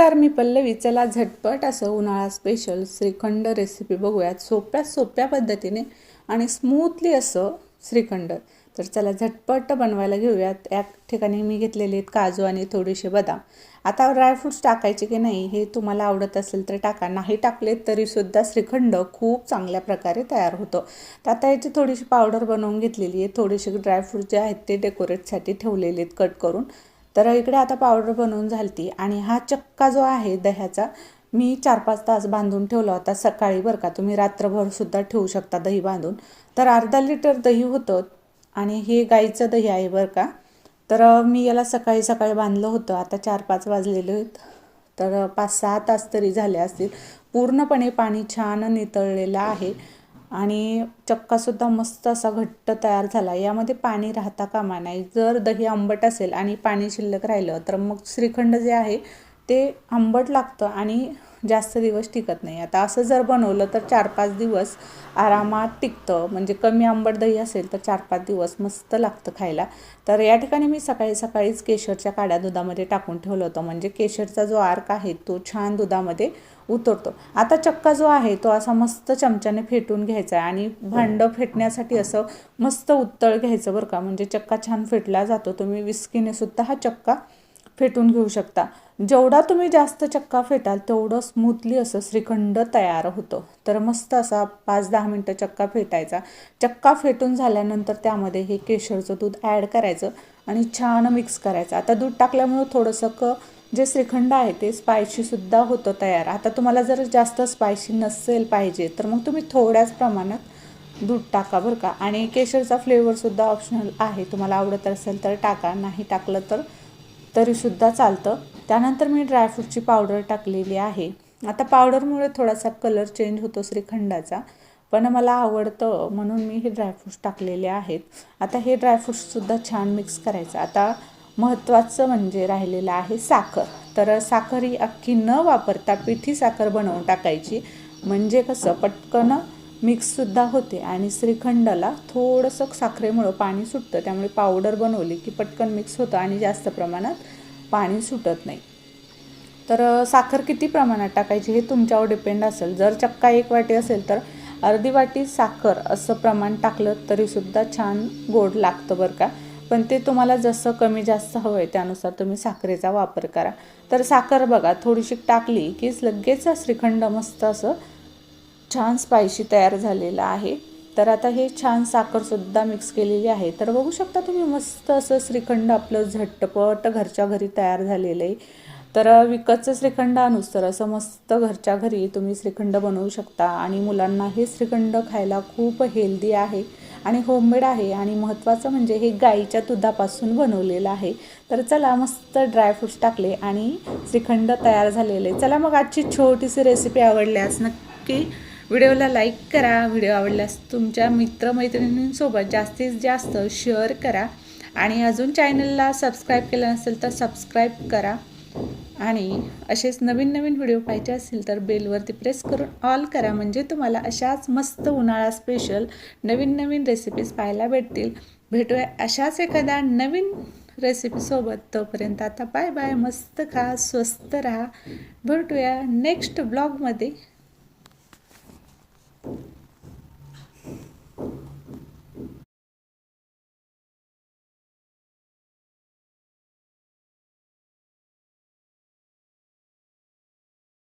नमस्कार, मी पल्लवी. चला झटपट असं उन्हाळा स्पेशल श्रीखंड रेसिपी बघूयात सोप्या पद्धतीने आणि स्मूथली असं श्रीखंड. तर चला झटपट बनवायला घेऊयात. या ठिकाणी मी घेतलेले आहेत काजू आणि थोडेसे बदाम. आता ड्रायफ्रूट्स टाकायचे की नाही हे तुम्हाला आवडत असेल तर टाका, नाही टाकले तरीसुद्धा श्रीखंड खूप चांगल्या प्रकारे तयार होतो. तर आता याची थोडीशी पावडर बनवून घेतलेली आहे. थोडेसे ड्रायफ्रूट जे आहेत ते डेकोरेटसाठी ठेवलेले आहेत कट करून. तर इकडे आता पावडर बनवून झाली आणि हा चक्का जो आहे दह्याचा मी 4-5 तास बांधून ठेवला होता सकाळी, बरं का. तुम्ही रात्रभरसुद्धा ठेवू शकता दही बांधून. तर अर्धा लिटर दही होतं आणि हे गाईचं दही आहे, बरं का. तर मी याला सकाळी सकाळी बांधलं होतं. आता 4-5 वाजलेले आहेत, तर 5-6 तास तरी झाले असतील. पूर्णपणे पाणी छान नितळलेलं आहे आणि चक्कासुद्धा मस्त असा घट्ट तयार झाला. यामध्ये पाणी राहता कामा नाही. जर दही आंबट असेल आणि पाणी शिल्लक राहिलं तर मग श्रीखंड जे आहे ते आंबट लागतं आणि जास्त दिवस टिकत नाही. आता असं जर बनवलं तर 4-5 दिवस आरामात टिकतं. म्हणजे कमी आंबट दही असेल तर 4-5 दिवस मस्त लागतं खायला. तर या ठिकाणी मी सकाळी सकाळीच केशरच्या काड्या दुधामध्ये टाकून ठेवलं होतं, म्हणजे केशरचा जो अर्क आहे तो छान दुधामध्ये उतरतो. आता चक्का जो आहे तो असा मस्त चमच्याने फेटून घ्यायचा आहे आणि भांडं फेटण्यासाठी असं मस्त उत्तळ घ्यायचं, बरं का. म्हणजे चक्का छान फेटला जातो. तुम्ही विस्कीने सुद्धा हा चक्का फेटून घेऊ शकता. जेवढा तुम्ही जास्त चक्का फेटाल तेवढं स्मूथली असं श्रीखंड तयार होतं. तर मस्त असा 5-10 मिनटं चक्का फेटायचा. चक्का फेटून झाल्यानंतर त्यामध्ये हे केशरचं दूध ॲड करायचं आणि छान मिक्स करायचं. आता दूध टाकल्यामुळं थोडंसं जे श्रीखंड आहे ते स्पायसीसुद्धा होतं तयार. आता तुम्हाला जर जास्त स्पायसी नसेल पाहिजे तर मग तुम्ही थोड्याच प्रमाणात दूध टाका, बरं का. आणि केशरचा फ्लेवरसुद्धा ऑप्शनल आहे. तुम्हाला आवडत असेल तर टाका, नाही टाकलं तरीसुद्धा चालतं. त्यानंतर मी ड्रायफ्रूटची पावडर टाकलेली आहे. आता पावडरमुळे थोडासा कलर चेंज होतो श्रीखंडाचा, पण मला आवडतं म्हणून मी हे ड्रायफ्रूट्स टाकलेले आहेत. आता हे ड्रायफ्रूट्ससुद्धा छान मिक्स करायचं. आता महत्त्वाचं म्हणजे राहिलेलं आहे साखर. तर साखर ही अख्खी न वापरता पिठी साखर बनवून टाकायची, म्हणजे कसं पटकन मिक्ससुद्धा होते आणि श्रीखंडाला थोडंसं साखरेमुळं पाणी सुटतं. त्यामुळे पावडर बनवली की पटकन मिक्स होतं आणि जास्त प्रमाणात पाणी सुटत नाही. तर साखर किती प्रमाणात टाकायची हे तुमच्यावर डिपेंड असेल. जर चक्का 1 वाटी असेल तर अर्धी वाटी साखर असं प्रमाण टाकलं तरीसुद्धा छान गोड लागतं, बरं का. पण ते तुम्हाला जसं कमी जास्त हवं आहे त्यानुसार तुम्ही साखरेचा वापर करा. तर साखर बघा थोडीशी टाकली की लगेच श्रीखंड मस्त असं छान स्पायसी तयार झालेलं आहे. तर आता हे छान साखरसुद्धा मिक्स केलेली आहे. तर बघू शकता तुम्ही मस्त असं श्रीखंड आपलं झटपट घरच्या घरी तयार झालेलं आहे. तर विकतचं श्रीखंड आणूच तर असं मस्त घरच्या घरी तुम्ही श्रीखंड बनवू शकता आणि मुलांना हे श्रीखंड खायला खूप हेल्दी आहे आणि होममेड आहे आणि महत्त्वाचं म्हणजे हे गाईच्या दुधापासून बनवलेलं आहे. तर चला मस्त ड्रायफ्रूट्स टाकले आणि श्रीखंड तयार झालेले. चला मग आजची छोटीशी रेसिपी आवडल्यास नक्की व्हिडिओला लाईक करा. व्हिडिओ आवडल्यास तुमच्या मित्रमैत्रिणींसोबत जास्तीत जास्त शेअर करा आणि अजून चॅनलला सबस्क्राईब केलं नसेल तर सबस्क्राईब करा. आणि असेच नवीन नवीन व्हिडिओ पाहिजे असतील तर बेलवरती प्रेस करून ऑल करा, म्हणजे तुम्हाला अशाच मस्त उन्हाळा स्पेशल नवीन नवीन रेसिपीज पाहायला भेटतील. भेटूया अशाच एखाद्या नवीन रेसिपीसोबत. तोपर्यंत आता बाय बाय. मस्त खा, स्वस्त राहा. भेटूया नेक्स्ट ब्लॉगमध्ये.